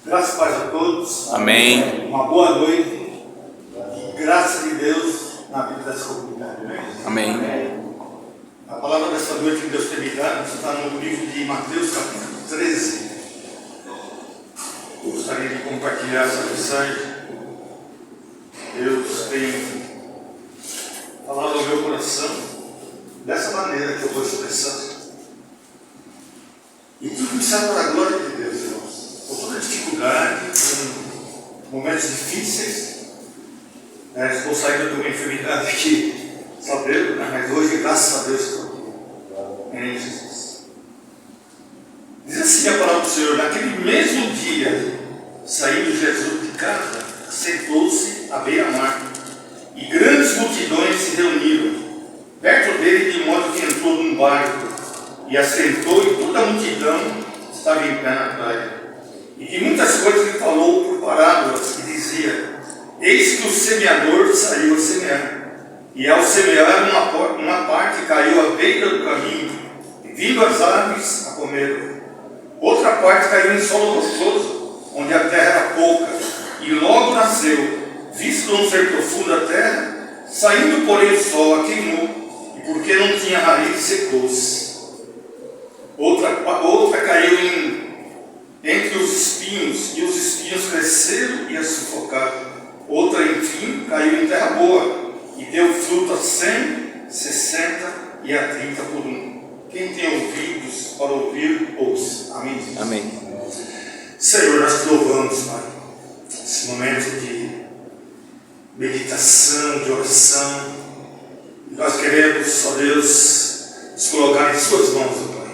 Graças e paz a todos. Amém. Uma boa noite. E graça de Deus na vida dessa comunidade. Amém. A palavra dessa noite que Deus tem me dado está no livro de Mateus, capítulo 13. Eu gostaria de compartilhar essa mensagem. Deus tem falado ao meu coração dessa maneira que eu vou expressar. E tudo isso é para a glória de Deus, irmãos. Com toda dificuldade, com momentos difíceis. Estou saindo de uma enfermidade que sabemos, mas hoje, graças a Deus, estou aqui. Em Jesus. Diz assim a palavra do Senhor: naquele mesmo dia, saindo Jesus de casa, sentou-se à beira-mar, e grandes multidões se reuniram perto dele, de modo que entrou num barco e assentou, e toda a multidão estava em pé na praia. E de muitas coisas lhe falou por parábolas, e dizia: eis que o semeador saiu a semear, e ao semear uma parte caiu à beira do caminho, e vindo as aves a comer. Outra parte caiu em solo rochoso, onde a terra era pouca, e logo nasceu, visto não ser profunda a terra, saindo porém o sol a queimou, e porque não tinha raiz, secou-se. Outra caiu entre os espinhos, e os espinhos cresceram e a sufocaram. Outra, enfim, caiu em terra boa, e deu fruto a 100, 60 e a 30 por um. Quem tem ouvidos para ouvir, ouça. Amém. Amém. Senhor, nós te louvamos, Pai, esse momento de meditação, de oração. E nós queremos, ó Deus, nos colocar em suas mãos, ó Pai.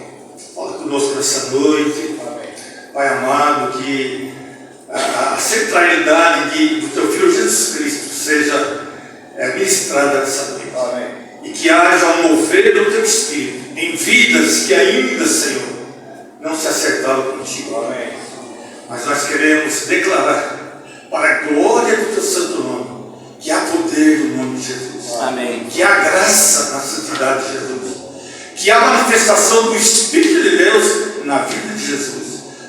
Fala conosco nessa noite, Pai amado, que a centralidade do Teu Filho Jesus Cristo seja ministrada nessa noite. Amém. E que haja um mover do Teu Espírito em vidas que ainda, Senhor, não se acertaram contigo. Amém. Mas nós queremos declarar, para a glória do Teu santo nome, que há poder no nome de Jesus. Amém. Que há graça na santidade de Jesus. Que há manifestação do Espírito de Deus na vida de Jesus.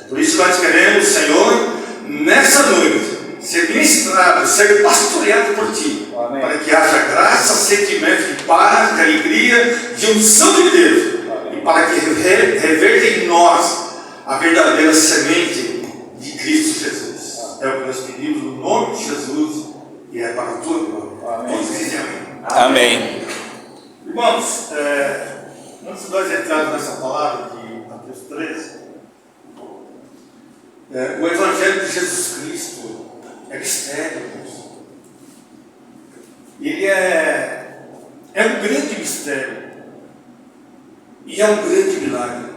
Por isso nós queremos, Senhor, nessa noite, ser ministrado, ser pastoreado por Ti. Amém. Para que haja graça, sentimento de paz, de alegria, de unção de Deus. Amém. E para que reverta em nós a verdadeira semente de Cristo Jesus. Amém. É o que nós pedimos no nome de Jesus, e é para a Tua glória. Todos dizem amém. Amém. Irmãos, antes de nós entrarmos nessa palavra de Mateus 13, o Evangelho de Jesus Cristo é mistério, irmãos. Ele é um grande mistério. E é um grande milagre.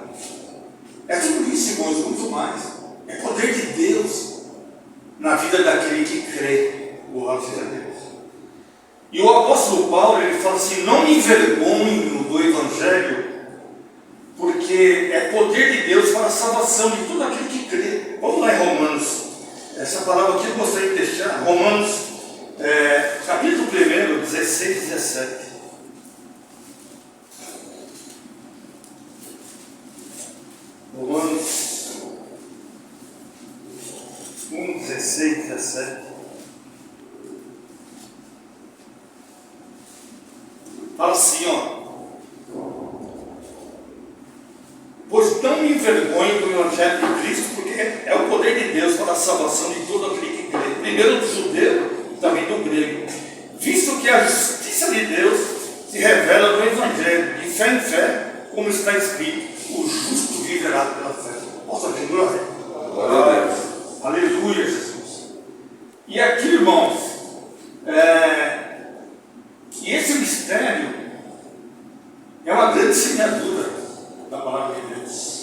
É tudo isso, irmãos, muito mais. É poder de Deus na vida daquele que crê. Louvado seja Deus. E o apóstolo Paulo, ele fala assim: não me envergonho do Evangelho, porque é poder de Deus para a salvação de todo aquele que crê. Vamos lá em Romanos. Essa palavra aqui eu gostaria de deixar. Romanos, capítulo 1, 16 e 17. Romanos 1, 16 e 17. Fala assim, ó: pois não me envergonho do Evangelho de Cristo, porque é o poder de Deus para a salvação de todo aquele que crê, primeiro do judeu e também do grego, visto que a justiça de Deus se revela no Evangelho, de fé em fé, como está escrito: o justo viverá pela fé. Nossa, que glória! Glória. Aleluia, Jesus. E aqui, irmãos, e esse mistério é uma grande semeadura da palavra de Deus.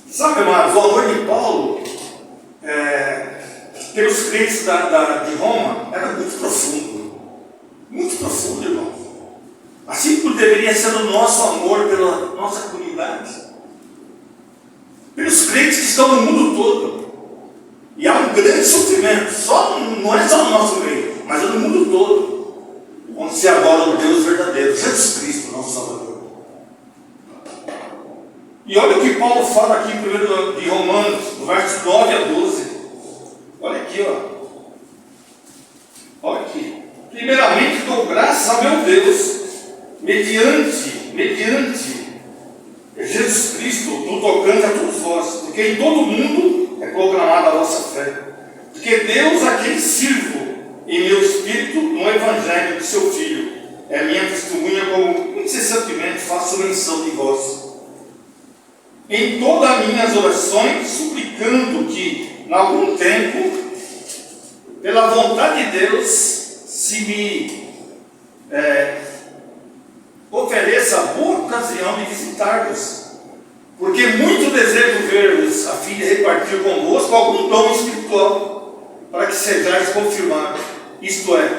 Sabe, amados, o amor de Paulo pelos crentes de Roma era muito profundo. Muito profundo, irmãos. Assim como deveria ser o nosso amor pela nossa comunidade, pelos crentes que estão no mundo todo. E há um grande sofrimento, não é só no nosso meio, mas é no mundo todo, onde se adora o Deus verdadeiro, Jesus Cristo, nosso Salvador. E olha o que Paulo fala aqui em 1 de Romanos, no verso 9 a 12. Olha aqui, ó. Olha aqui. Primeiramente dou graças a meu Deus, mediante Jesus Cristo, no tocante a todos vós, porque em todo mundo é proclamada a vossa fé. Porque Deus a quem sirvo em meu espírito no Evangelho do seu Filho é minha testemunha, como incessantemente faço menção de vós. Em todas as minhas orações, suplicando que, em algum tempo, pela vontade de Deus, se me ofereça a boa ocasião de visitar-vos, porque muito desejo ver-vos, a fim de repartir convosco algum dom espiritual, para que sejais confirmados, isto é,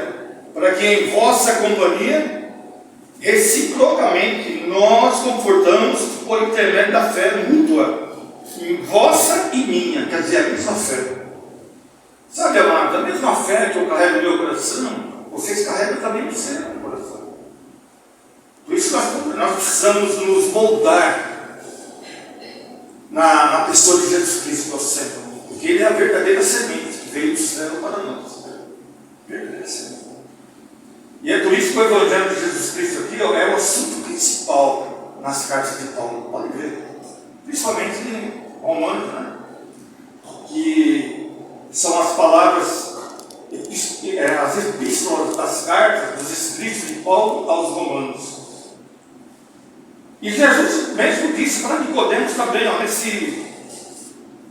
para que em vossa companhia, reciprocamente, nós confortamos por intermédio da fé mútua, em vossa e minha, quer dizer, a mesma fé. Sabe, amados, a mesma fé que eu carrego no meu coração, vocês carregam também no seu coração. Por isso nós precisamos nos moldar na pessoa de Jesus Cristo, nosso Senhor, porque Ele é a verdadeira semente que veio do céu para nós. Verdadeira semente. E é por isso que o Evangelho de Jesus Cristo aqui é o assunto principal nas cartas de Paulo. Pode ver, principalmente em Romanos, né? Que são as palavras, as epístolas das cartas, dos escritos de Paulo aos Romanos. E Jesus mesmo disse para Nicodemos também, ó,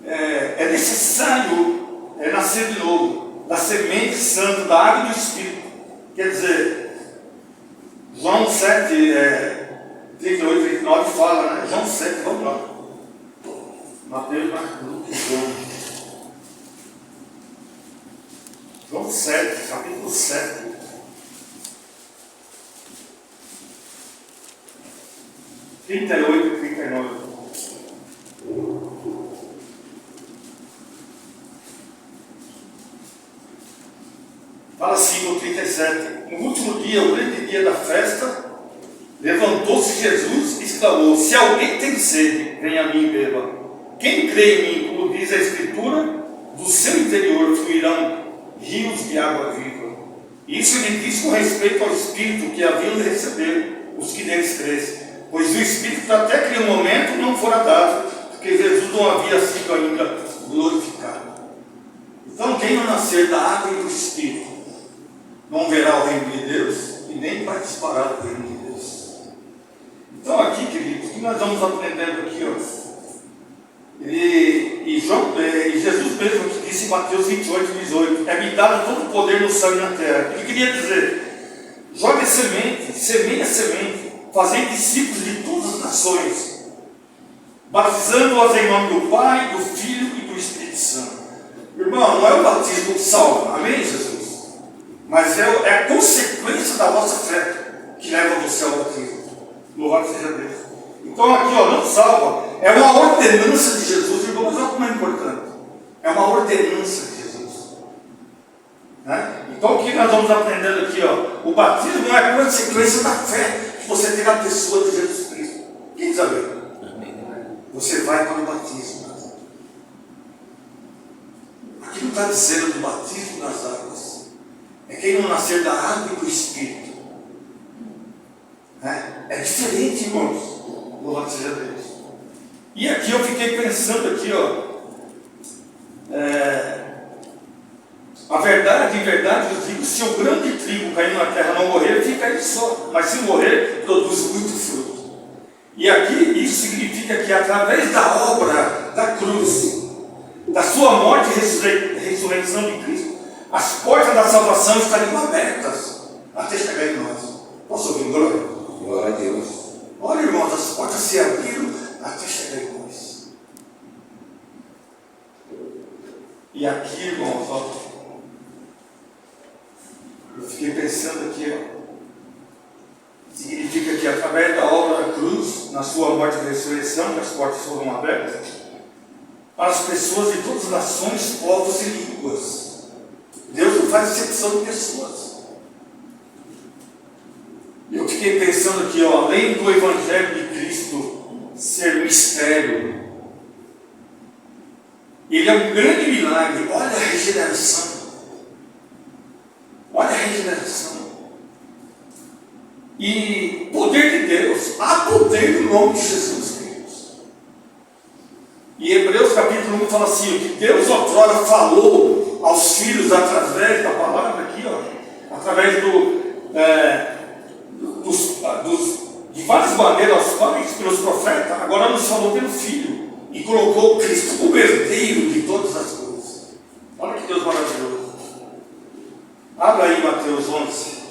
é necessário nascer de novo, da semente santa, da água e do Espírito. Quer dizer, João 7, 38, 39 fala, né? João 7, vamos lá. Mateus, Marcos, Lucas, João 7, capítulo 7. (38 e 39). Fala assim no 37. No último dia, o grande dia da festa, levantou-se Jesus e exclamou: se alguém tem sede, venha a mim e beba. Quem crê em mim, como diz a Escritura, do seu interior fluirão rios de água viva. Isso ele diz com respeito ao Espírito que haviam de receber os que neles crescem, pois o Espírito até aquele momento não fora dado, porque Jesus não havia sido ainda glorificado. Então quem não nascer da água e do Espírito não verá o reino de Deus e nem participará do reino de Deus. Então aqui, queridos, o que nós vamos aprendendo aqui, ó, Jesus mesmo que disse em Mateus 28, 18, é-me dado todo o poder no céu e na terra. Ele queria dizer, jogue semente, semeie a semente, fazei discípulos de todas as nações, batizando-as em nome do Pai, do Filho e do Espírito Santo. Irmão, não é o batismo que salva, amém, Jesus? Mas é a consequência da vossa fé que leva você ao batismo. Louvado seja Deus. Então aqui, ó, não salva, é uma ordenança de Jesus, irmão, mas olha como é importante. É uma ordenança de Jesus. Né? Então o que nós vamos aprendendo aqui, ó, o batismo é a consequência da fé que você tem na pessoa de Jesus Cristo. Quem sabe? Você vai para o batismo. Aqui não está dizendo do batismo nas águas. É quem não nascer da água e do Espírito. É diferente, irmãos. Louvado seja Deus. E aqui eu fiquei pensando aqui, ó. A verdade, em verdade, eu digo, se o grão de trigo cair na terra não morrer, fica aí só. Mas se morrer, produz muito fruto. E aqui isso significa que através da obra da cruz, da sua morte e ressurreição de Cristo, as portas da salvação estariam abertas até chegar em nós. Posso ouvir glória? Glória a Deus. Olha, irmãos, as portas se abriram até chegar em nós. E aqui, irmãos, ó, eu fiquei pensando aqui, ó, significa que através da obra da cruz, na sua morte e ressurreição, que as portas foram abertas, para as pessoas de todas as nações, povos e línguas. Deus não faz exceção de pessoas. Eu fiquei pensando aqui, ó, além do Evangelho de Cristo ser mistério, Ele é um grande milagre. Olha a regeneração. Olha a regeneração. E poder de Deus. Há poder no nome de Jesus, queridos. E Hebreus capítulo 1 fala assim: o que Deus outrora falou aos filhos através da palavra aqui, ó, através de várias maneiras aos pais, pelos profetas, agora nos falou pelo Filho e colocou Cristo como herdeiro de todas as coisas. Olha que Deus maravilhoso. Abra aí Mateus 11.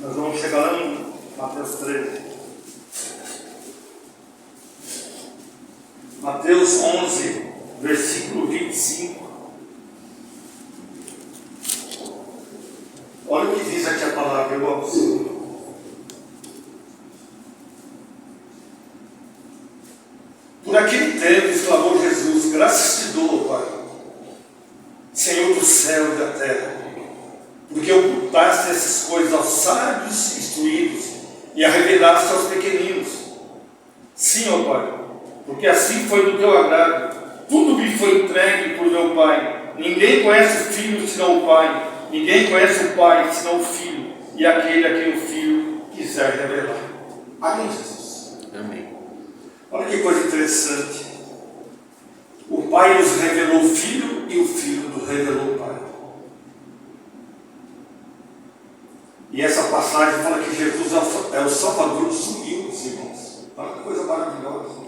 Nós vamos chegar lá em Mateus 13. Mateus 11, versículo 25. Olha o que diz aqui a palavra, irmãos. Por aquele tempo exclamou Jesus: graças te dou, Pai, Senhor do céu e da terra, porque ocultaste essas coisas aos sábios instruídos e a revelaste aos pequeninos. Sim, ó Pai, porque assim foi do teu agrado. Tudo me foi entregue por meu Pai. Ninguém conhece o Filho senão o Pai. Ninguém conhece o Pai senão o Filho, e aquele a quem o Filho quiser revelar. Amém, Jesus? Amém. Olha que coisa interessante. O Pai nos revelou o Filho e o Filho nos revelou o Pai. E essa passagem fala que Jesus é o Salvador dos humildes, irmãos. Olha que coisa maravilhosa.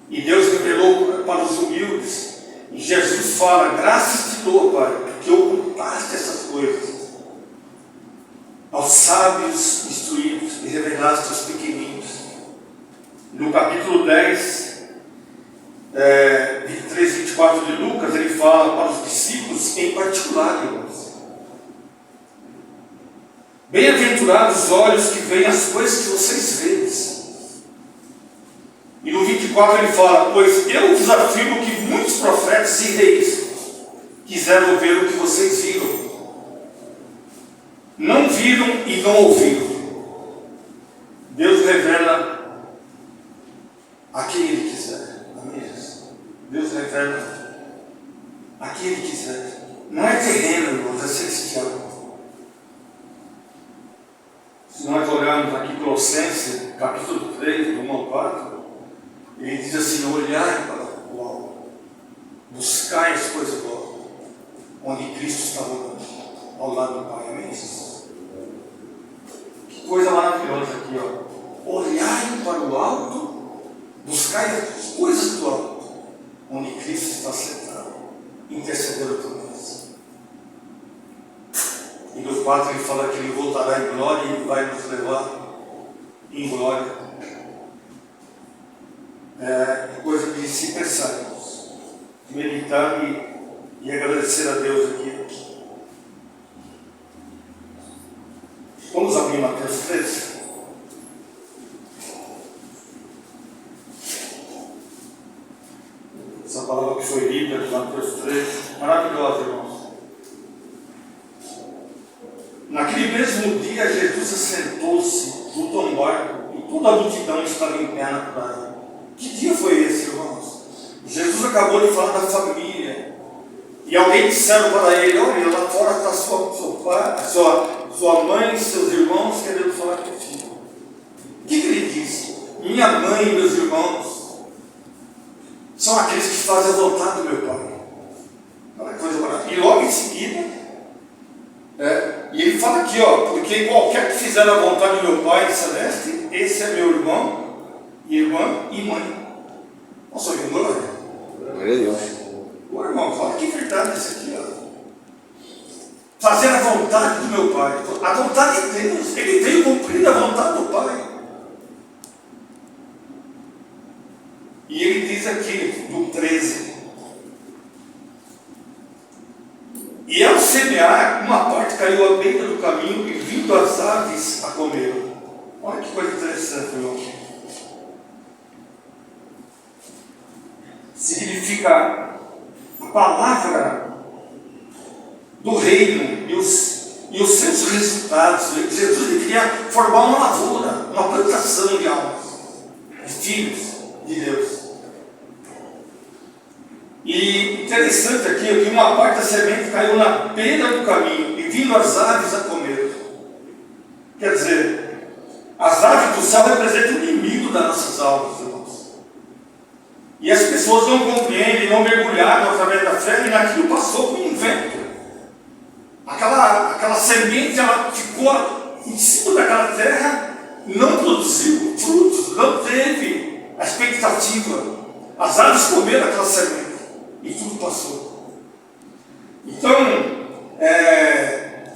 E Deus revelou para os humildes. E Jesus fala: graças te dou, Pai, porque ocultaste essas coisas aos sábios instruídos e revelaste aos pequeninos. No capítulo 10, 23 e 24 de Lucas, ele fala para os discípulos em particular, irmãos: bem-aventurados os olhos que veem as coisas que vocês veem. E no 24 ele fala: pois eu vos afirmo que muitos profetas e reis quiseram ver o que vocês viram, não viram e não ouviram. Deus revela a quem Ele quiser. Amém? Deus revela a quem Ele quiser. Não é terreno, irmãos, é celestial. Se nós olharmos aqui Colossenses, capítulo 3, do 1 ao 4, ele diz assim: olhai para o alto, buscai as coisas do alto, onde Cristo estava ao lado do Pai. Amém? Que coisa maravilhosa aqui, ó. Olhai para o alto, buscai as coisas do alto, onde Cristo está sentado, intercedendo por nós. E no 4 ele fala que ele voltará em glória e ele vai nos levar em glória. É coisa de se pensar, irmãos. Meditar e agradecer a Deus aqui. Vamos abrir Mateus 13. Essa palavra que foi lida de Mateus 13, maravilhosa, irmãos. Naquele mesmo dia, Jesus assentou-se junto a um barco e toda a multidão estava em pé na praia. Que dia foi esse, irmãos? Jesus acabou de falar da família. E alguém disseram para ele: olha, lá fora está sua mãe e seus irmãos querendo falar contigo. O que ele disse? Minha mãe e meus irmãos são aqueles que fazem a vontade do meu Pai. Olha que coisa maravilhosa. E logo em seguida, e ele fala aqui, ó: porque qualquer que fizer a vontade do meu Pai celeste, esse é meu irmão, irmã e mãe. Nossa, glória. Glória a Deus. Ô irmão, olha que verdade isso aqui, ó. Fazer a vontade do meu Pai. A vontade de Deus. Ele veio cumprir a vontade do Pai. E ele diz aqui, no 13: e ao semear, uma parte caiu à beira do caminho e vindo as aves a comeram. Olha que coisa interessante, irmão. Significa a palavra do reino e os seus resultados. Jesus queria formar uma lavoura, uma plantação de almas, de filhos, de Deus. E interessante aqui é que uma parte da semente caiu na beira do caminho e vindo as aves a comer. Quer dizer, as aves do céu representam o inimigo das nossas almas, irmãos. E as pessoas não compreendem, não mergulharam através da fé e naquilo passou como um vento. Aquela semente, ela ficou em cima daquela terra, não produziu frutos, não teve a expectativa. As aves comeram aquela semente e tudo passou. Então,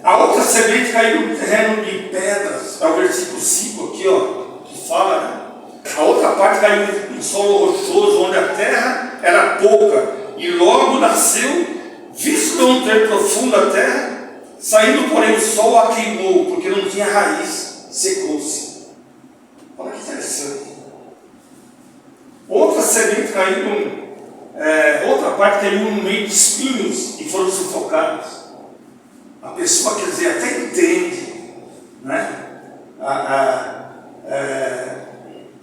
a outra semente caiu no terreno de pedras, é o versículo 5 aqui, que fala, né? A outra parte caiu em solo rochoso, onde a terra era pouca, e logo nasceu, visto não ter profunda a terra, saindo porém o sol a queimou, porque não tinha raiz, secou-se. Olha que interessante. Outra semente caiu, outra parte caiu no meio de espinhos e foram sufocados. A pessoa, quer dizer, até entende, né,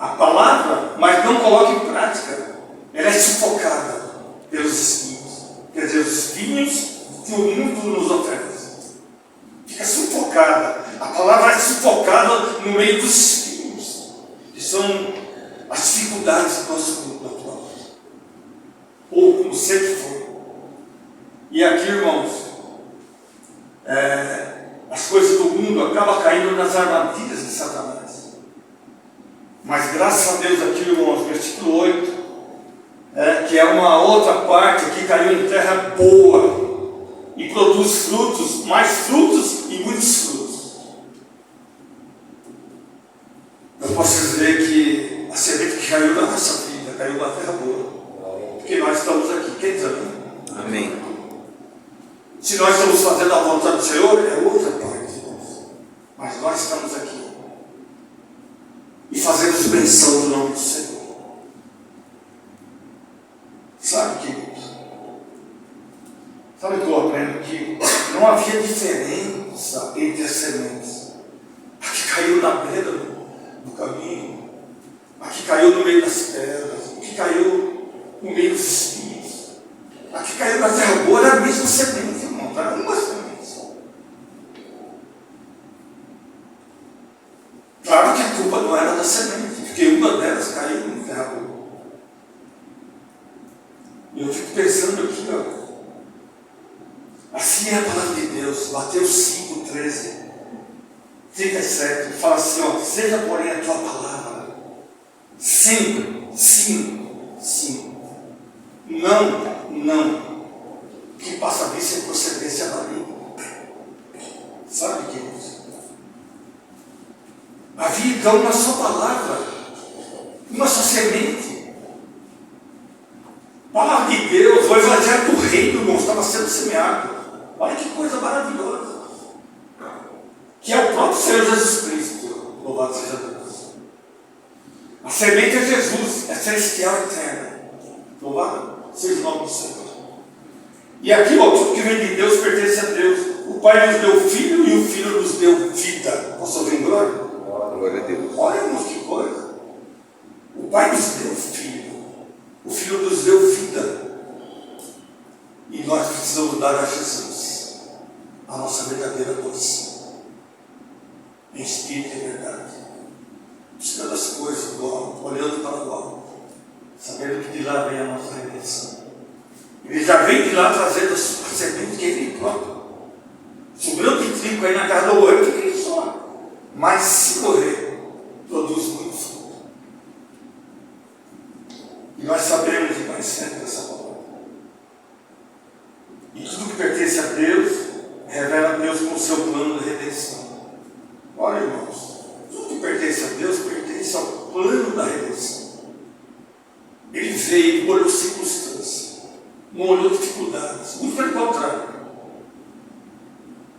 a palavra, mas não coloca em prática. Ela é sufocada pelos espinhos. Quer dizer, os espinhos que o mundo nos oferece. Fica sufocada. A palavra é sufocada no meio dos espinhos, que são as dificuldades do nosso mundo atual. Ou como sempre foi. E aqui, irmãos, as coisas do mundo acabam caindo nas armadilhas de Satanás. Mas graças a Deus aqui, irmãos, versículo 8, que é uma outra parte que caiu em terra boa e produz frutos, mais frutos e muitos frutos. Eu posso dizer que a semente que caiu na nossa vida caiu na terra boa, porque nós estamos aqui. Quem diz amém? Amém. Se nós estamos fazendo a vontade do Senhor, é outra parte, irmãos. Mas nós estamos aqui e fazemos menção do nome do Senhor. Sabe, queridos? Sabe o que eu aprendo aqui? Não havia diferença entre as sementes. A que caiu na beira do caminho, a que caiu no meio das pedras, a que caiu no meio dos espinhos, a que caiu na terra boa, era a mesma semente, irmão. Era uma semente só. Claro que a culpa não era da semente, porque uma delas caiu em terra boa. E eu fico pensando aqui, assim é a palavra de Deus. Mateus 5, 13, 37, fala assim, seja porém a tua palavra sim, sim, sim, não, que passa a vir sem procedência da língua. Sabe, queridos? Havia então uma só palavra, uma só semente. A palavra de Deus, o evangelho do reino, irmão, estava sendo semeado. Olha que coisa maravilhosa. Que é o próprio Senhor Jesus Cristo. Louvado seja Deus. A semente é Jesus, é celestial eterna. Louvado seja o nome do Senhor. E aqui, tudo que vem de Deus pertence a Deus. O Pai nos deu filho e o Filho nos deu vida. Posso ouvir glória? Glória a Deus. Olha, irmãos, que coisa. O Pai nos deu filho. O Filho nos deu vida. E nós precisamos dar a Jesus a nossa verdadeira adoração, em espírito e verdade, buscando as coisas do alto, olhando para o alto, sabendo que de lá vem a nossa redenção. Ele já vem de lá trazendo a semente que ele próprio. Se o grão de trigo cair na casa do ouro, fica ele só. Mas se morrer, produz muito fruto. E nós sabemos e conhecemos essa palavra. E tudo que pertence a Deus, revela a Deus com o seu plano de redenção. Olha, irmãos, tudo que pertence a Deus pertence ao plano da redenção. Ele veio, não olhou circunstâncias, não olhou dificuldades, muito pelo contrário.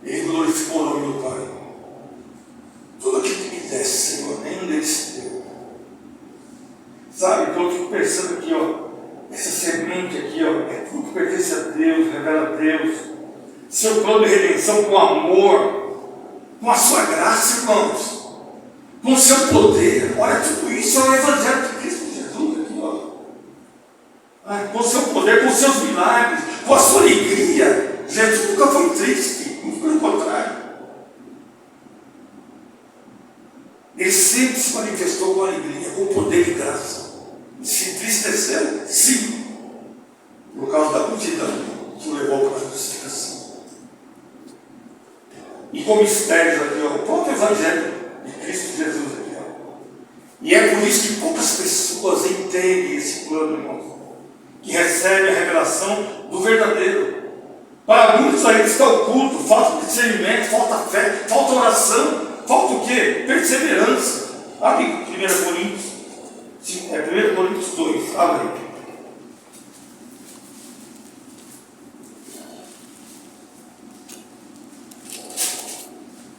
Ele glorificou o nome do Pai. Tudo aquilo que me desse, Senhor, nenhum deles se deu. Sabe, então eu fico pensando aqui, essa semente aqui, é tudo que pertence a Deus, revela a Deus. Seu plano de redenção com amor, com a sua graça, irmãos, com o seu poder. Olha, tudo isso é o Evangelho de Cristo Jesus aqui, com o seu poder, com os seus milagres, com a sua alegria. Jesus nunca foi triste, muito pelo contrário. Ele sempre se manifestou com alegria, com poder e graça. Se entristeceu, sim, por causa da multidão que o levou para a justificação. E com mistérios aqui, o próprio Evangelho de Cristo Jesus aqui. E é por isso que poucas pessoas entendem esse plano, irmãos, que recebem a revelação do verdadeiro. Para muitos ainda está oculto, falta discernimento, falta fé, falta oração, falta o quê? Perseverança. Abre 1 Coríntios. 1 Coríntios 2, abre.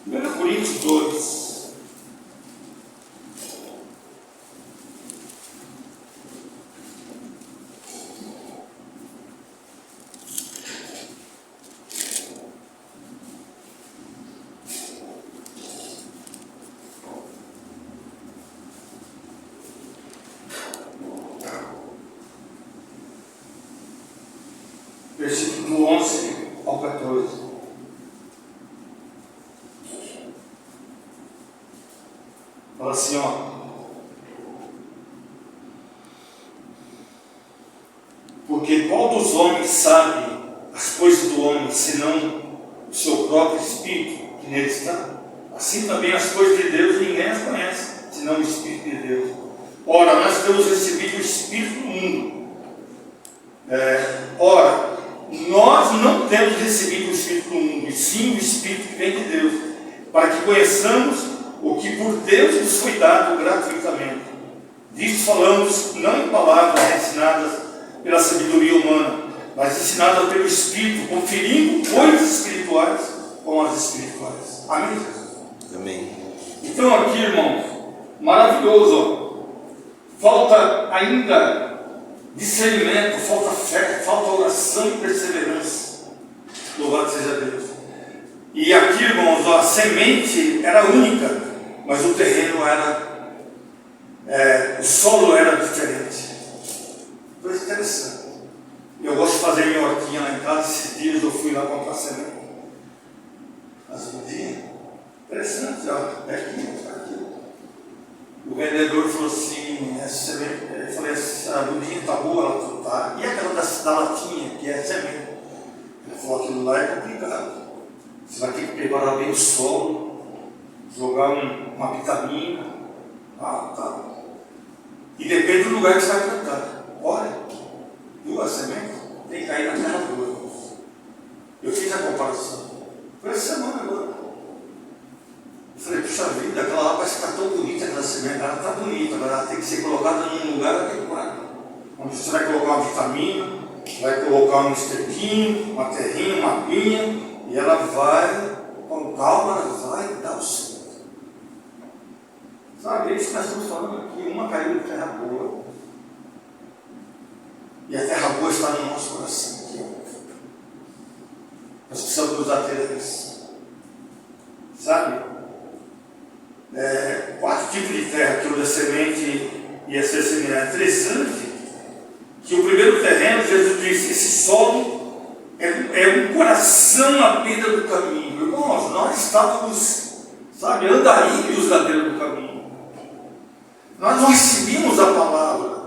1 Coríntios 2. Versículo do 11 ao 14. Fala assim, porque qual dos homens sabe as coisas do homem, senão o seu próprio Espírito que nele está? Assim também as coisas de Deus ninguém as conhece, senão o Espírito de Deus. Ora, nós temos recebido o Espírito do mundo. Nós não temos recebido o Espírito do mundo, e sim o Espírito que vem de Deus, para que conheçamos o que por Deus nos foi dado gratuitamente. Disso falamos não em palavras ensinadas pela sabedoria humana, mas ensinadas pelo Espírito, conferindo coisas espirituais com as espirituais. Amém? Amém. Então aqui, irmãos, maravilhoso. Falta ainda discernimento, falta fé, falta oração e perseverança. Louvado seja Deus. E aqui, irmãos, a semente era única, mas o terreno era, o solo era diferente. Coisa interessante. Eu gosto de fazer minha hortinha lá em casa. Esses dias eu fui lá comprar semente. As mudinhas. Interessante, ó. É aqui, aqui. O vendedor falou assim, essa semente, eu falei, a mudinha está boa, ela tá. E aquela da latinha, que é semente? Ele falou, aquilo lá é complicado. Você vai ter que preparar bem o solo, jogar uma vitamina, tá. E depende do lugar que você vai plantar. Olha, viu a semente? Tem que cair na terra boa. Eu fiz a comparação. Foi essa semana agora. Eu falei, puxa vida, aquela lá parece que está tão bonita, aquela semente. Ela está bonita, mas ela tem que ser colocada num lugar adequado. Onde você vai colocar uma vitamina, vai colocar um esterquinho, uma terrinha, uma pinha, e ela vai, com calma, ela vai dar o certo. Sabe, é isso que nós estamos falando aqui. Uma caiu em terra boa. E a terra boa está no nosso coração aqui. Nós precisamos nos ater a isso. Sabe? 4 tipos de terra que o da semente ia ser semelhante. Interessante que o primeiro terreno, Jesus disse, esse solo é um coração à beira do caminho. Irmãos, nós estávamos, sabe, andarilhos na beira do caminho. Nós não recebíamos a palavra.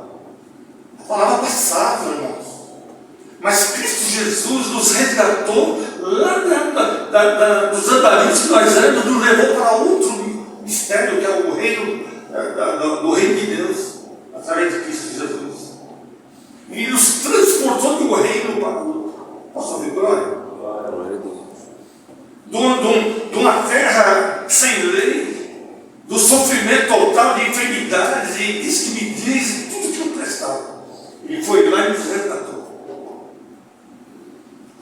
A palavra passava, irmãos. Mas Cristo Jesus nos resgatou lá dos andarilhos que nós éramos, nos levou para outro mistério, que é o reino do reino de Deus, através de Cristo Jesus. E nos transportou de um reino para o outro. Posso ouvir glória? Glória a Deus. De uma terra sem lei, do sofrimento total, de enfermidades, e diz que me diz, e tudo que não prestava. Ele foi lá e nos resgatou.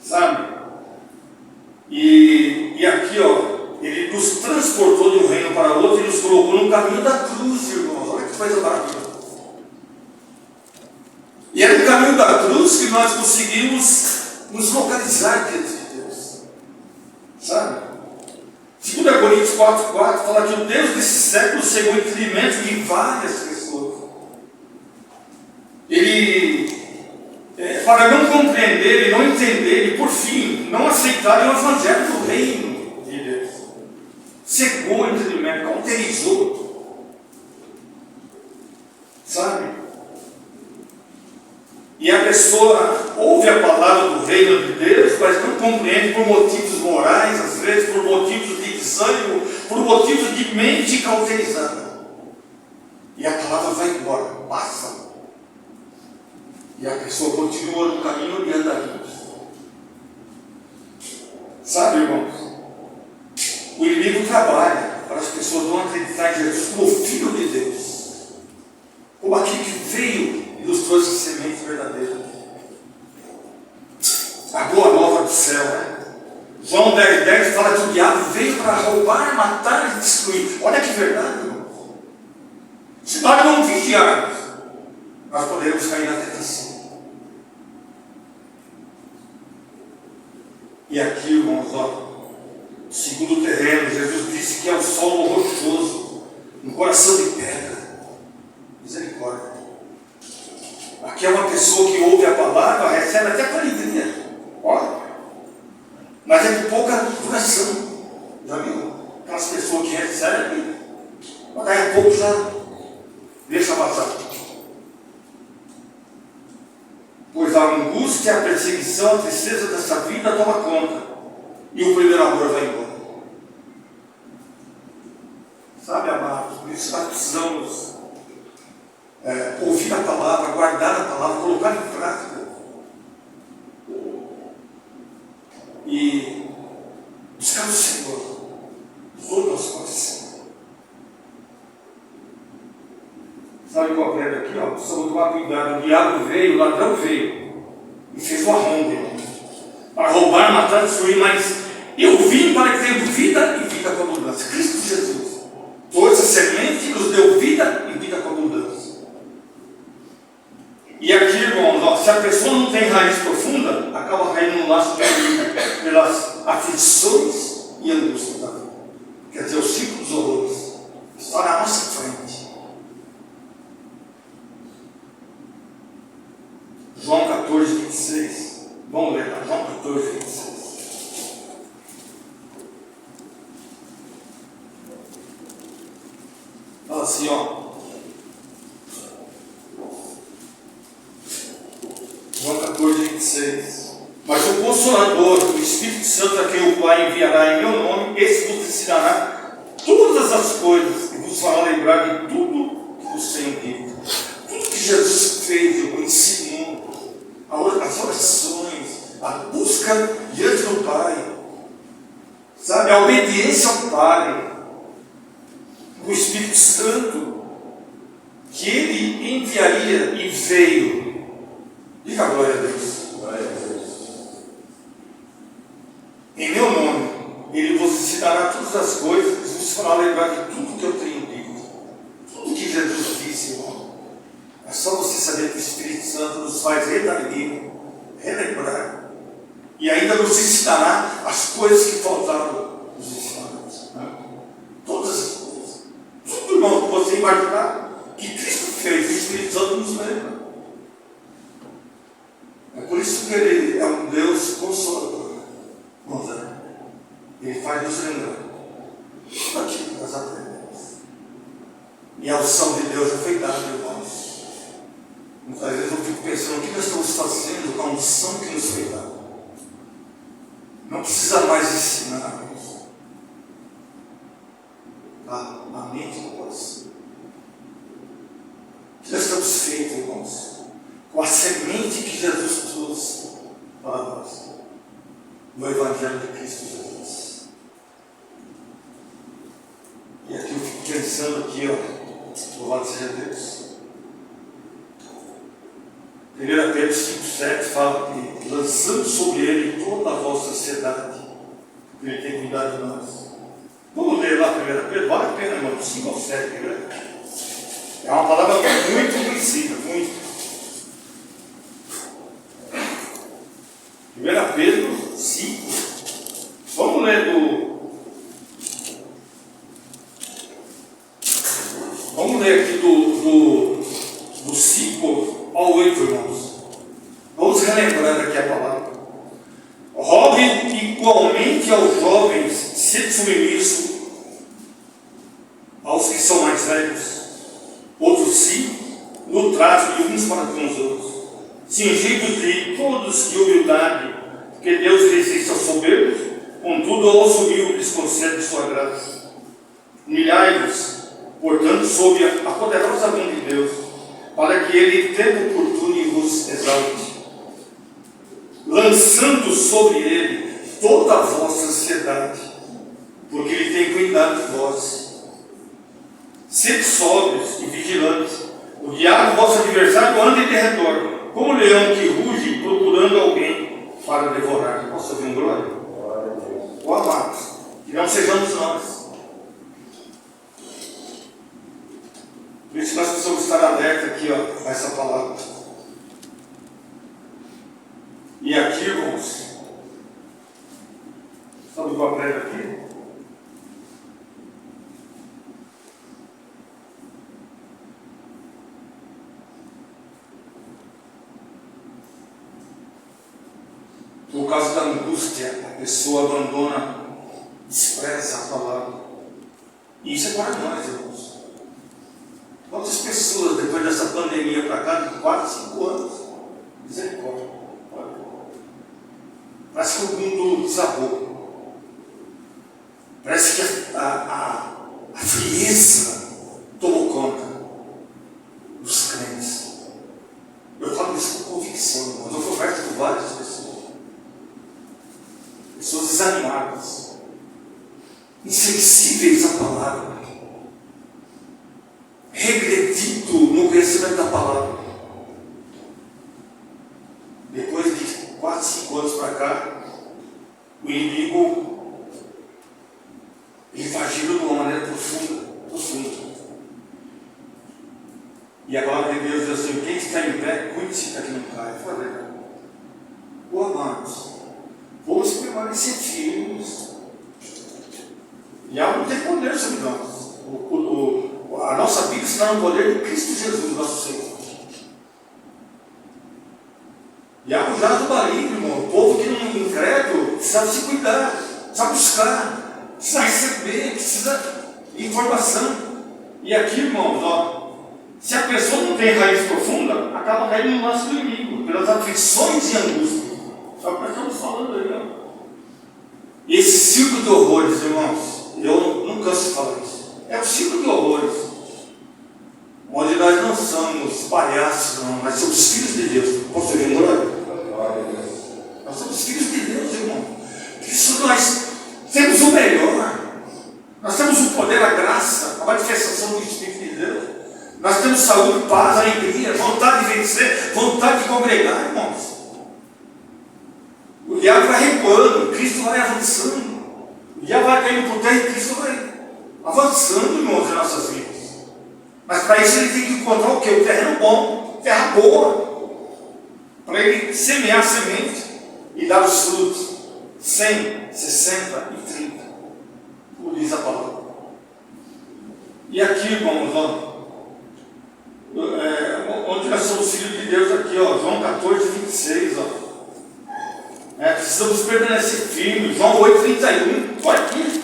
Sabe? E aqui, ele nos transportou de um reino para outro e nos colocou no caminho da cruz, irmãos. Olha que coisa maravilhosa. E é no caminho da cruz que nós conseguimos nos localizar diante de Deus. Sabe? 2 Coríntios 4,4 fala que o Deus desse século cegou o entendimento de várias pessoas. Ele para não compreender e não entender e, por fim, não aceitarem o evangelho do reino de Deus. Cegou o entendimento, cauterizou. Sabe? E a pessoa ouve a palavra do reino de Deus, mas não compreende por motivos morais, às vezes por motivos de desânimo, por motivos de mente cauterizada. E a palavra vai embora, passa. E a pessoa continua no caminho e anda ali. Sabe, irmãos? O inimigo trabalha para as pessoas não acreditarem em Jesus como Filho de Deus, como aquele que veio e nos trouxe a semente verdadeira. A boa nova do céu, né? João 10,10 fala que o diabo veio para roubar, matar e destruir. Olha que verdade, irmão. Se nós não vigiarmos, nós podemos cair na tentação. E aqui, irmãos, ó, segundo o terreno, Jesus disse que é o solo rochoso, um coração de pedra. Misericórdia. Aqui é uma pessoa que ouve a palavra, recebe até com alegria. Olha. Mas é de pouca duração. Já viu? Aquelas pessoas que recebem, mas daí a pouco já deixa passar. Pois a angústia, a perseguição, a tristeza dessa vida toma conta. E o primeiro amor vai embora. Sabe, amados, por isso nós precisamos ouvir a palavra, guardar a palavra, colocar em prática. E buscar o Senhor de todo o nosso coração. Sabe qual é aqui? Ó, precisamos tomar cuidado. O diabo veio, o ladrão veio e fez o arrombo para roubar, matar, destruir, mas eu vim para que tenham vida e vida com abundância. Cristo Jesus trouxe a semente e nos deu vida e vida com abundância. E aqui, irmãos, ó, se a pessoa não tem raiz profunda, acaba caindo no laço pelas aflições e angústias da vida. Quer dizer, o ciclo dos horrores está na nossa frente. João 14, 26. Vamos ler lá, João 14, 26. Fala assim, ó. João 14, 26. Mas o Consolador, o Espírito Santo, a quem o Pai enviará em meu nome, esse vos ensinará todas as coisas e vos fará lembrar de tudo que vos tenho dito. Tudo que Jesus fez, o ensinou, as orações, a busca diante do Pai, sabe, a obediência ao Pai, o Espírito Santo, que Ele enviaria e veio. Diga glória a Deus. Glória a Deus. Em meu nome, Ele vos ensinará todas as coisas e vos fará lembrar de tudo que eu tenho dito. Tudo que Jesus disse, irmão. É só você saber que o Espírito Santo nos faz relembrar. E ainda nos ensinará as coisas que faltavam nos ensinamentos. Todas as coisas. Tudo, irmão, que você imaginar que Cristo fez, o Espírito Santo nos lembra. É por isso que Ele é um Deus consolador. Ele faz nos lembrar tudo aquilo que nós aprendemos. E a unção de Deus já foi dada, irmãos. Muitas vezes eu fico pensando o que nós estamos fazendo com a unção que nos foi dada. Não precisa mais ensinar, irmãos. A mente do coração. O que nós estamos feitos, irmãos? Com a semente que Jesus trouxe para nós. No Evangelho de Cristo Jesus. E aqui eu fico pensando aqui, ó, louvado seja Deus. 1 Pedro 5,7 fala que lançando sobre Ele toda a vossa ansiedade, porque Ele tem cuidado de nós. Vamos ler lá 1 Pedro, vale a pena, irmão, 5 ao 7, né? É uma palavra muito conhecida, muito. 1 Pedro 5. Vamos ler Vamos ler aqui do 5 ao 8, irmãos. Vamos sede submisso aos que são mais velhos, outros sim, no trato de uns para com os outros, cingidos de todos de humildade, porque Deus resiste aos soberbos, contudo aos humildes concede sua graça. Humilhai-vos, portanto, sob a poderosa mão de Deus, para que Ele, tempo oportuno, vos exalte, lançando sobre Ele toda a vossa ansiedade, porque Ele tem cuidado de vós. Sede sóbrios e vigilantes. O diabo, vosso adversário, anda em derredor, como um leão que ruge, procurando alguém para devorar. Posso ouvir um glória? Ó amados, que não sejamos nós. Por isso nós precisamos estar alerta aqui, ó, a essa palavra. E aqui, irmãos, sabe o papel aqui? Por causa da angústia, a pessoa abandona, despreza a palavra. E isso é para nós, irmãos. Quantas pessoas, depois dessa pandemia para cá, de 4, 5 anos, misericórdia. Parece que o mundo desabou. Parece que a frieza tomou conta dos crentes. Eu falo isso com convicção, irmãos. Eu converso com várias pessoas. Pessoas desanimadas, insensíveis à palavra, regredido no conhecimento da palavra. Depois de 4, 5 anos para cá, o inimigo está agindo de uma maneira profunda. E a palavra de Deus diz assim: quem está em pé, cuide-se para que não caia. Ô amados, vamos permanecer firmes. E algo tem poder sobre nós. A nossa vida está no poder de Cristo Jesus, nosso Senhor. E algo já do maligno, irmão. O povo que não é incrédulo precisa se cuidar, precisa buscar, precisa receber, precisa de informação. E aqui, irmãos, ó, se a pessoa não tem raiz profunda, acaba caindo no laço do inimigo, pelas aflições e angústias. É o que nós estamos falando aí, ó. E esse ciclo de horrores, irmãos, eu não canso de falar isso. É um ciclo de horrores, onde nós não somos palhaços, não, nós somos filhos de Deus. Posso ouvir glória? Nós somos filhos de Deus, irmão. Por isso nós temos o melhor. Nós temos o poder, a graça, a manifestação do Espírito de Deus. Nós temos saúde, paz, alegria, vontade de vencer, vontade de congregar, irmãos. O diabo vai recuando, Cristo vai avançando. O diabo vai caindo por terra e Cristo vai avançando, irmãos, em nossas vidas. Mas para isso ele tem que encontrar o quê? O terreno bom, terra boa. Para ele semear a semente e dar os frutos. 100, 60 e 30. Como diz a palavra. E aqui, irmãos, ó, onde nós somos filhos de Deus aqui, ó, João 14, 26, ó. Precisamos permanecer firmes. João 8,31. Estou aqui.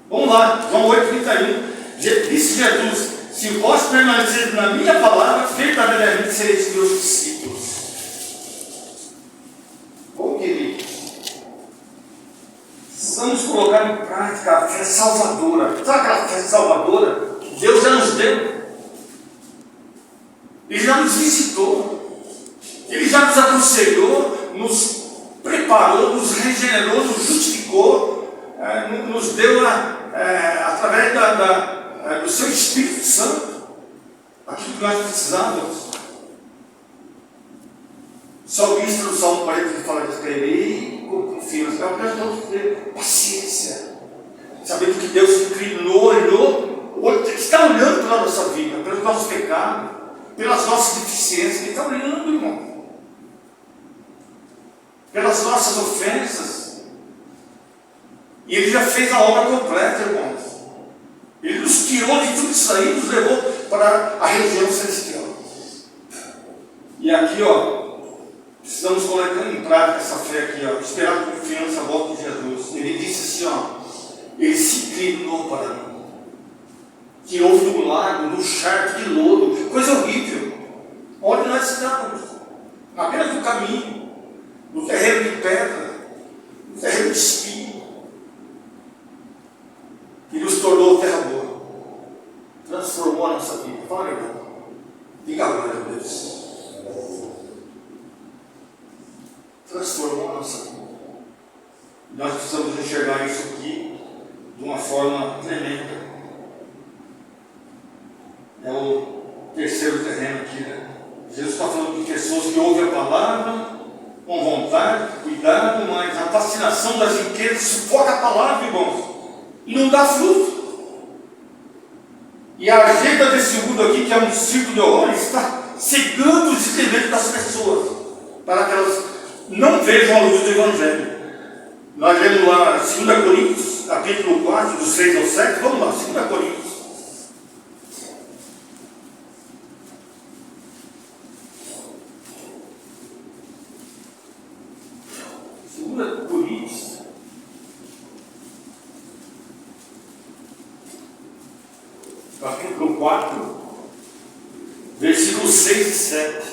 Vamos lá. João 8,31. Disse Jesus: se vós permanecerem na minha palavra, verdadeiramente sereis meus discípulos. Bom, queridos, precisamos colocar em prática a fé salvadora. Sabe aquela fé salvadora que Deus já nos deu? Ele já nos visitou. Ele já nos aconselhou, nos preparou, nos regenerou, nos justificou, nos deu através do seu Espírito Santo aquilo que nós precisávamos. O salmista no Salmo 40 ele fala de esperei com confiança. É o que nós temos que ter paciência, sabendo que Deus inclinou, olhou, está olhando pela nossa vida, pelos nossos pecados, pelas nossas deficiências. Ele está olhando, irmão, pelas nossas ofensas. E Ele já fez a obra completa, irmãos. Ele nos tirou de tudo isso aí e nos levou para a região celestial. E aqui, ó, precisamos colocar em prática essa fé aqui, ó, esperar com confiança a volta de Jesus. Ele disse assim, ó, Ele se inclinou para mim. Tirou do lago, do charco de lodo, coisa horrível. Onde nós estamos? Na beira do caminho, no terreno de pedra, no terreno de espinho. E nos tornou terra boa. Transformou a nossa vida. Fala, irmão. Diga glória a Deus. Transformou a nossa vida. Nós precisamos enxergar isso aqui de uma forma tremenda. É o terceiro terreno aqui, né? Jesus está falando de pessoas que ouvem a palavra com vontade, cuidado, mas a fascinação das riquezas sufoca a palavra, irmãos, e não dá fruto. E a agenda desse mundo aqui, que é um circo de horrores, está cegando os entendentes das pessoas, para que elas não vejam a luz do Evangelho. Nós lemos lá 2 Coríntios, capítulo 4, dos 6 ao 7, vamos lá, 2 Coríntios. 2 Coríntios, capítulo 4, versículos 6 e 7.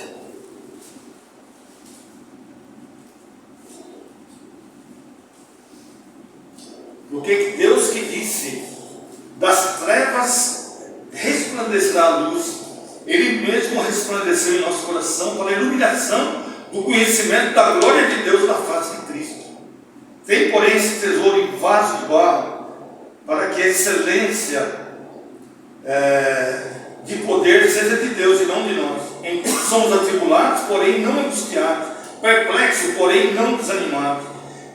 Porque Deus que disse, das trevas resplandecerá a luz, Ele mesmo resplandeceu em nosso coração para a iluminação do conhecimento da glória de Deus na face de Cristo. Tem, porém, esse tesouro em vaso de barro, para que a excelência de poder seja de Deus e não de nós. Em tudo somos atribulados, porém não angustiados, perplexos, porém não desanimados,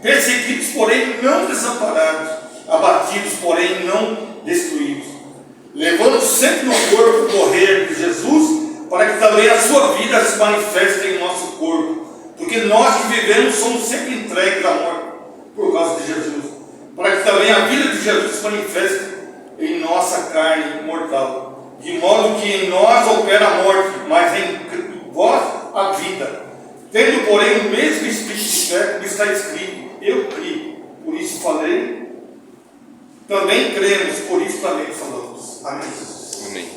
perseguidos, porém não desamparados, abatidos, porém não destruídos, levando sempre no corpo o morrer de Jesus, para que também a sua vida se manifeste em nosso corpo, porque nós que vivemos somos sempre entregues à morte por causa de Jesus, para que também a vida de Jesus se manifeste em nossa carne mortal, de modo que em nós opera a morte, mas em vós a vida. Tendo, porém, o mesmo espírito de fé, como está escrito, eu criei, por isso falei, também cremos, por isso também falamos. Amém, Jesus? Amém.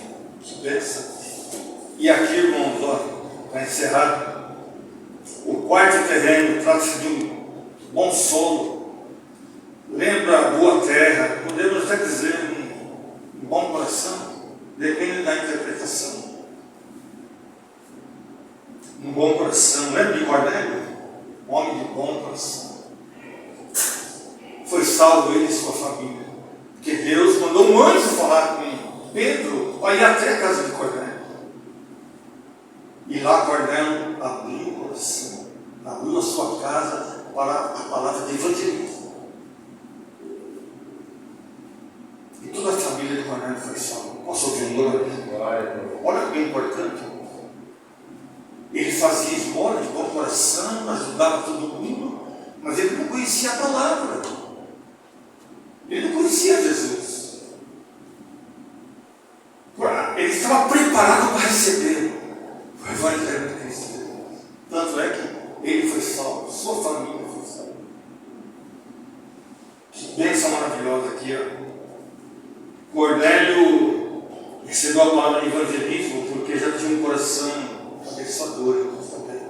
Que bênção. E aqui, irmãos, para encerrar, o quarto terreno trata-se de um bom solo. Lembra a boa terra, podemos até dizer um bom coração, depende da interpretação. Um bom coração, lembra de Cornélio? Homem de bom coração. Foi salvo ele e sua família, porque Deus mandou um anjo falar com Pedro para ir até a casa de Cornélio. E lá Cornélio abriu o coração, abriu a sua casa para a palavra de evangelismo. E toda a família de Cornélio foi salva. Posso ouvir um glória? Olha que é importante. Ele fazia esmola de bom coração, ajudava todo mundo, mas ele não conhecia a palavra. Ele não conhecia Jesus. Ele estava preparado para receber o Evangelho de Cristo. Tanto é que ele foi salvo, sua família foi salva. Que bênção maravilhosa aqui, ó. Cornélio recebeu a palavra de evangelismo porque já tinha um coração abençoador também.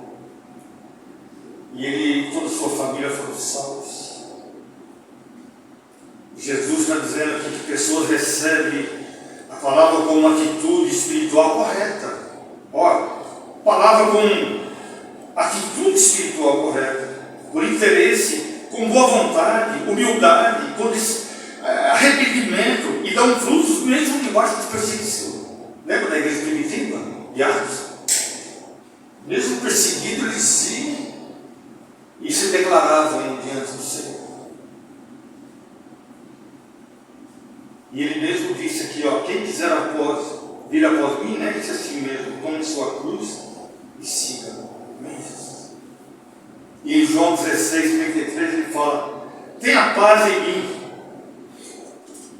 E ele e toda a sua família foram salvos. Jesus está dizendo aqui que pessoas recebem a palavra com uma atitude espiritual correta. Olha, palavra com atitude espiritual correta, por interesse, com boa vontade, humildade, com arrependimento, e dão frutos mesmo debaixo de perseguição. Lembra da igreja primitiva? De Atos? Mesmo perseguidos, eles iam e se declaravam diante do Senhor. E ele mesmo disse aqui, ó, quem quiser vir após mim, né, disse assim mesmo, tome sua cruz e siga. Amém, Jesus? E em João 16, 33, ele fala, tenha paz em mim.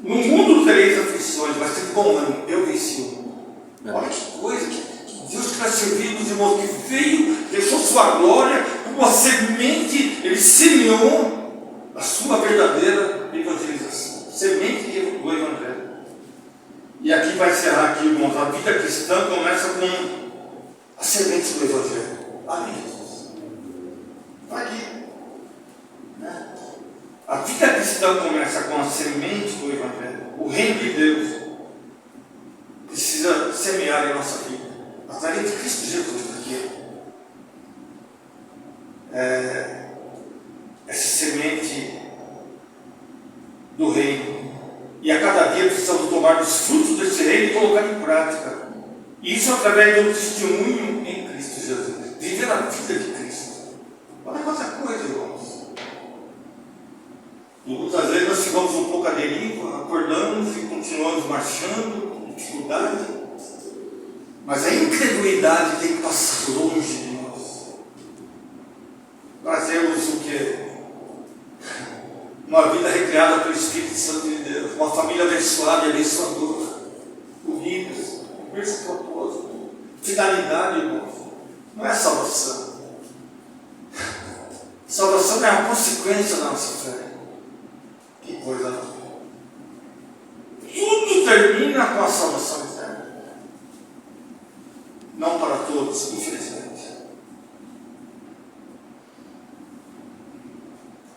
No mundo tereis aflições, mas tem bom ânimo, eu venci o mundo. Olha que coisa, que Deus que vai servir dos irmãos, que veio, deixou sua glória, uma semente, ele semeou a sua verdadeira evangelização. vai encerrar aqui, irmãos. A vida cristã começa com a semente do Evangelho. Amém, Jesus? Está aqui. Né? A vida cristã começa com a semente do Evangelho. O reino de Deus precisa semear em nossa vida, através de Cristo Jesus aqui. Essa semente do reino. E a cada dia precisamos tomar os frutos desse reino e colocar em prática. Isso através do testemunho em Cristo Jesus. Viver a vida de Cristo. Olha quanta coisa, irmãos. E muitas vezes nós ficamos um pouco à deriva, acordamos e continuamos marchando, com dificuldade. Mas a incredulidade tem que passar longe de nós. Nós temos o quê? Uma vida recriada pelo Espírito Santo de Deus, uma família abençoada e abençoadora, unidos, com esse propósito, finalidade, irmãos, não é salvação. Salvação é a consequência da nossa fé. Que coisa, não? Tudo termina com a salvação eterna. Não para todos, infelizmente.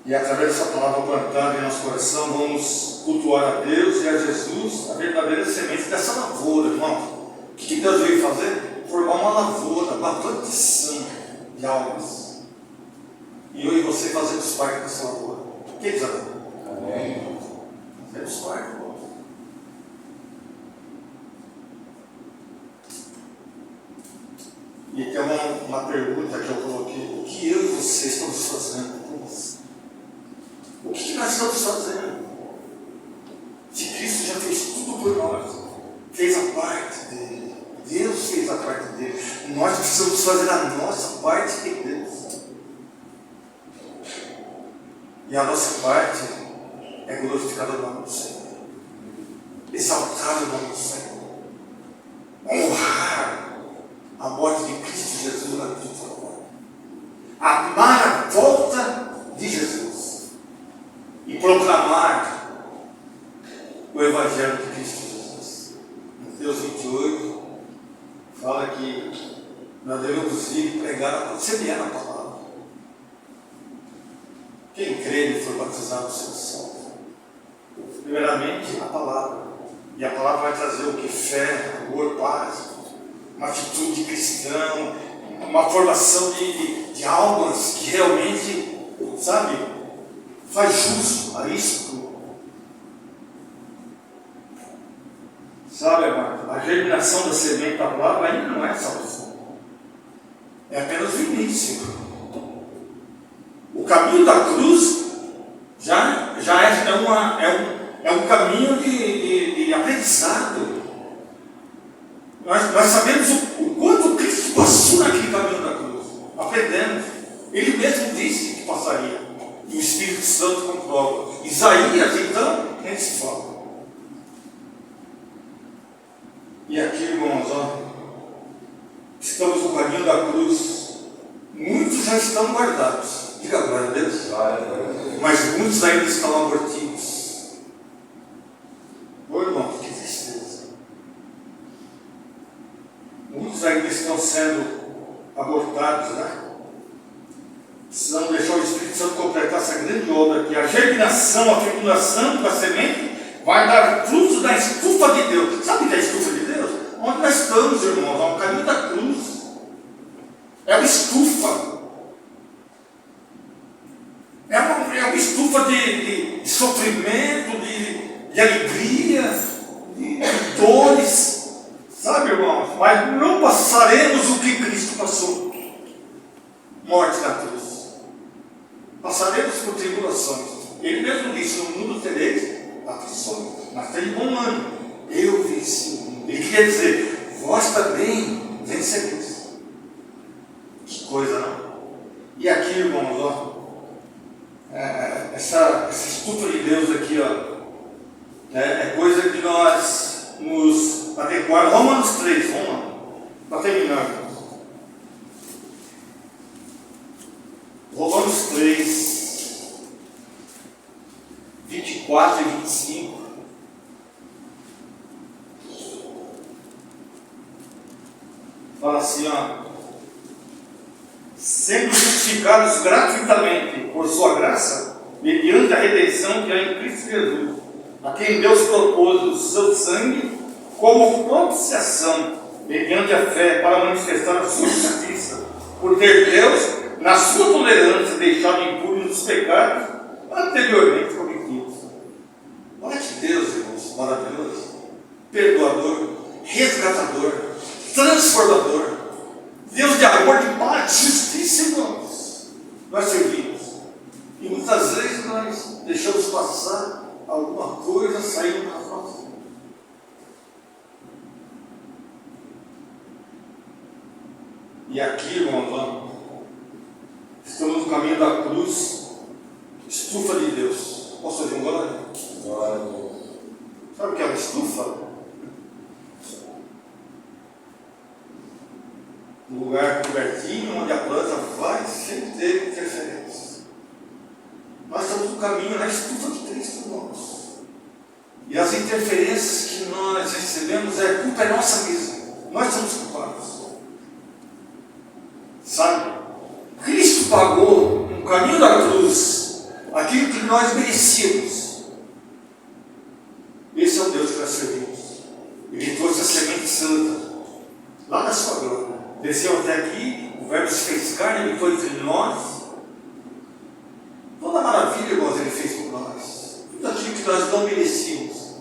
E através dessa palavra plantada em nosso coração, vamos cultuar a Deus e a Jesus, a verdadeira semente dessa lavoura, irmão. O que Deus veio fazer? Formar uma lavoura, uma plantação de almas. E eu e você fazemos parte dessa lavoura. Quem diz amém? Amém. Fazemos parte, irmão. E tem uma pergunta que eu coloquei: o que eu e você estamos fazendo com você? O que nós estamos fazendo? Se Cristo já fez tudo por nós, fez a parte dele, Deus fez a parte dele, nós precisamos fazer a nossa parte de Deus. E a nossa parte é glorificar o nome do Senhor, exaltar o nome do Senhor, honrar a morte de Cristo Jesus na cruz do Calvário, amar a volta de Jesus e proclamar o Evangelho de Cristo Jesus. Mateus 28 fala que nós devemos ir pregar, semear a palavra. Quem crê e for batizado será salvo. Primeiramente, a palavra. E a palavra vai trazer o que? Fé, amor, paz, uma atitude cristã, uma formação de almas que realmente, sabe, faz jus a isso. Sabe, amado, a germinação da semente da palavra ainda não é salvação. É apenas o início. O caminho da cruz já é um caminho de aprendizado. Nós sabemos o quanto Cristo passou naquele caminho da cruz. Aprendemos. Ele mesmo disse que passaria. E o Espírito Santo comprova. Isaías, então, nem se fala. E aqui, irmãos, ó, estamos no caminho da cruz. Muitos já estão guardados. Diga glória a Deus. Mas muitos ainda estão abortivos. Ô irmão, que tristeza. Muitos ainda estão sendo abortados, né? Precisamos deixar o Espírito Santo completar essa grande obra aqui. A germinação, a fecundação da semente vai dar frutos da estufa de Deus. Sabe o que é a estufa de Deus? Onde nós estamos, irmãos? É o caminho da cruz. É uma estufa. É uma estufa de sofrimento, de alegria, de dores. Sabe, irmãos? Mas não passaremos o que Cristo passou. Morte na cruz. Passaremos por tribulações. Ele mesmo disse: no mundo tereis aflições, mas tem bom ânimo. Eu venci o mundo. Ele quer dizer: vós também vencereis. Que coisa, não? E aqui, irmãos, ó, essa estufa de Deus aqui, ó, é coisa que nós nos adequarmos. Romanos 3, vamos lá, para terminar. Romanos 3, 24 e 25. Fala assim, ó. Sendo justificados gratuitamente por sua graça, mediante a redenção que há em Cristo Jesus, a quem Deus propôs o seu sangue como propiciação, mediante a fé, para manifestar a sua justiça, por ter Deus, na sua tolerância, deixado impuros os pecados anteriormente cometidos. Olha que Deus, irmãos, maravilhoso, perdoador, resgatador, transformador, Deus de amor, de paz, de justiça, irmãos. Nós servimos. E muitas vezes nós deixamos passar alguma coisa saindo da nossa vida. E aqui, irmãos, ó, estamos no caminho da cruz, estufa de Deus. Posso ouvir um glória? Glória a Deus. Sabe o que é uma estufa? Um lugar cobertinho, onde a planta vai sem ter interferência. Nós estamos no caminho na estufa de Cristo, irmãos. E as interferências que nós recebemos, a culpa é nossa mesmo. Nós somos culpados. Sabe? Cristo pagou no caminho da cruz aquilo que nós merecíamos. Esse é o Deus que nós servimos. Ele trouxe a semente santa lá da sua glória. Desceu até aqui, o Verbo se fez carne, ele foi entre nós. Toda a maravilha, irmãos, ele fez por nós. Tudo aquilo que nós não merecíamos.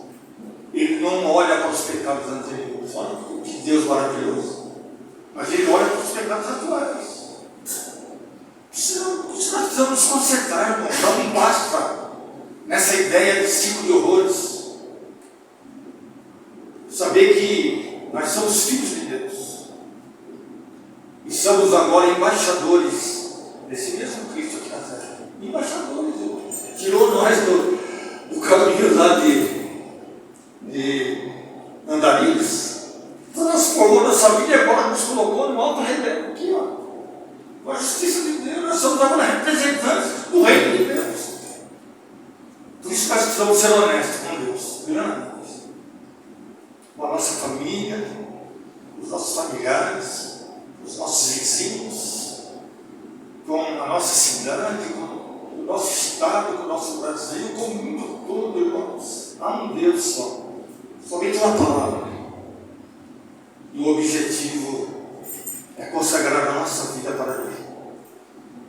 Ele não olha para os pecados anteriores. Olha que Deus maravilhoso. Mas ele olha para os pecados atuais. Nós precisamos nos consertar, irmãos. Não basta nessa ideia de ciclo de horrores. Saber que nós somos filhos de Deus. E somos agora embaixadores desse mesmo Cristo aqui na terra. Embaixadores. Tirou nós do caminho lá de andarilhos, transformou nossa vida e agora nos colocou no alto relevo. Aqui, ó. Com a justiça de Deus, nós somos agora representantes do reino de Deus. Por isso nós precisamos ser honestos com Deus. Grandes. Com a nossa família, os nossos familiares, os nossos vizinhos, com a nossa cidade, com o nosso estado, com o nosso Brasil, com o mundo todo, irmãos. Há um Deus só. Somente uma palavra. E o objetivo é consagrar a nossa vida para Ele.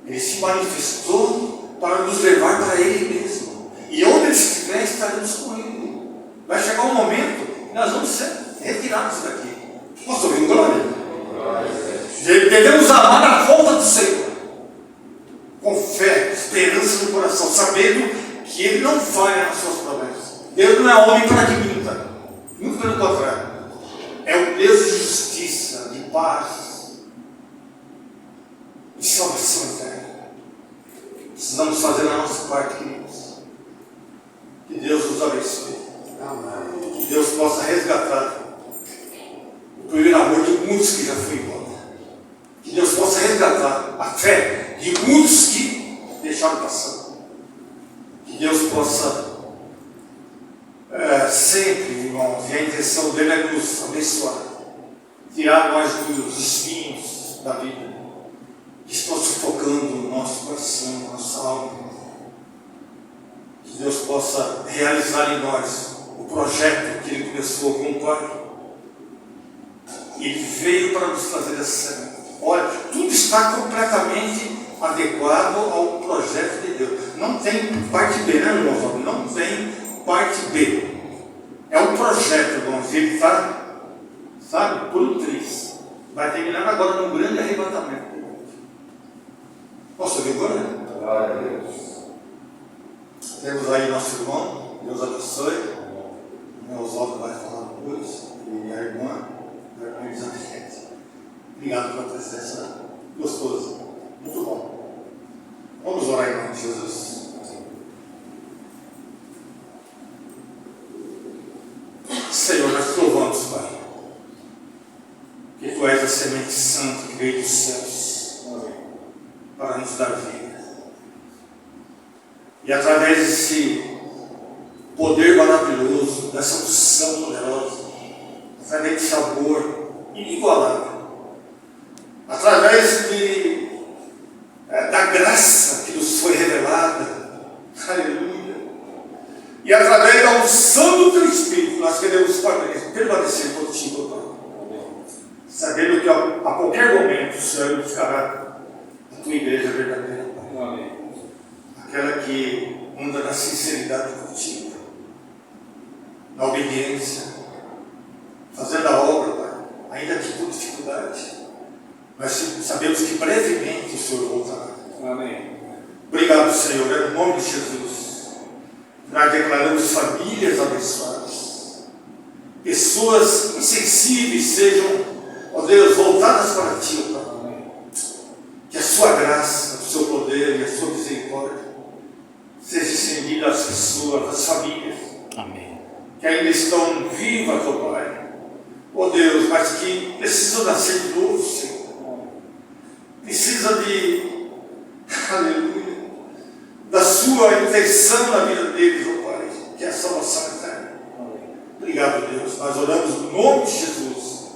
Ele se manifestou para nos levar para Ele mesmo. E onde Ele estiver, estaremos com Ele. Vai chegar um momento que nós vamos ser retirados daqui. Posso ouvir glória? Devemos amar a volta do Senhor. Com fé, esperança no coração, sabendo que Ele não falha nas suas promessas. Deus não é homem para que minta. Muito pelo contrário. É um Deus de justiça, de paz, de salvação eterna. Precisamos fazer a nossa parte, queridos. Que Deus nos abençoe. Amém. Que Deus possa resgatar o primeiro amor de muitos que já foi embora. Que Deus possa resgatar a fé de muitos que deixaram passar. Que Deus possa sempre, irmãos, e a intenção dele é nos abençoar, tirar nós dos espinhos da vida que estão sufocando o nosso coração, a nossa alma. Que Deus possa realizar em nós o projeto que Ele começou com o Pai. Ele veio para nos fazer essa semente. Olha, tudo está completamente adequado ao projeto de Deus. Não tem parte B, né, irmãos? Não tem parte B. É um projeto, irmãos. Ele está, sabe, por um triz. Vai terminar agora num grande arrebatamento. Posso ouvir agora? Glória a Deus. Temos aí nosso irmão. Deus abençoe. O meu Oswaldo vai falar depois. E a irmã Elizabeth. Obrigado pela presença gostosa. Muito bom. Vamos orar em nome de Jesus. Senhor, nós te louvamos, Pai, que Tu és a semente santa que veio dos céus para nos dar vida. E através desse poder maravilhoso, dessa unção poderosa, através desse sabor inigualável, através da graça que nos foi revelada, aleluia, e através da unção do Teu Espírito, nós queremos permanecer contigo, Pai, sabendo que a qualquer momento o Senhor buscará a Tua igreja verdadeira, Pai. Amém. Aquela que anda na sinceridade contigo, na obediência, fazendo a obra, Pai, ainda que com dificuldade, mas sabemos que brevemente o Senhor voltará. Amém. Obrigado, Senhor, é no nome de Jesus. Nós declaramos famílias abençoadas, pessoas insensíveis sejam, ó Deus, voltadas para Ti, Pai. Que a Sua graça, o Seu poder e a Sua misericórdia seja estendida às pessoas, às famílias. Amém. Que ainda estão vivas, ó Pai, ó Deus, mas que precisam nascer de novo, Senhor. Precisa de, aleluia, da Sua intenção na vida deles, ó Pai, que é a salvação eterna. Obrigado, Deus. Nós oramos no nome de Jesus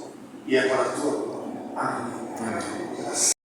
e é para a Tua glória. Amém. Amém.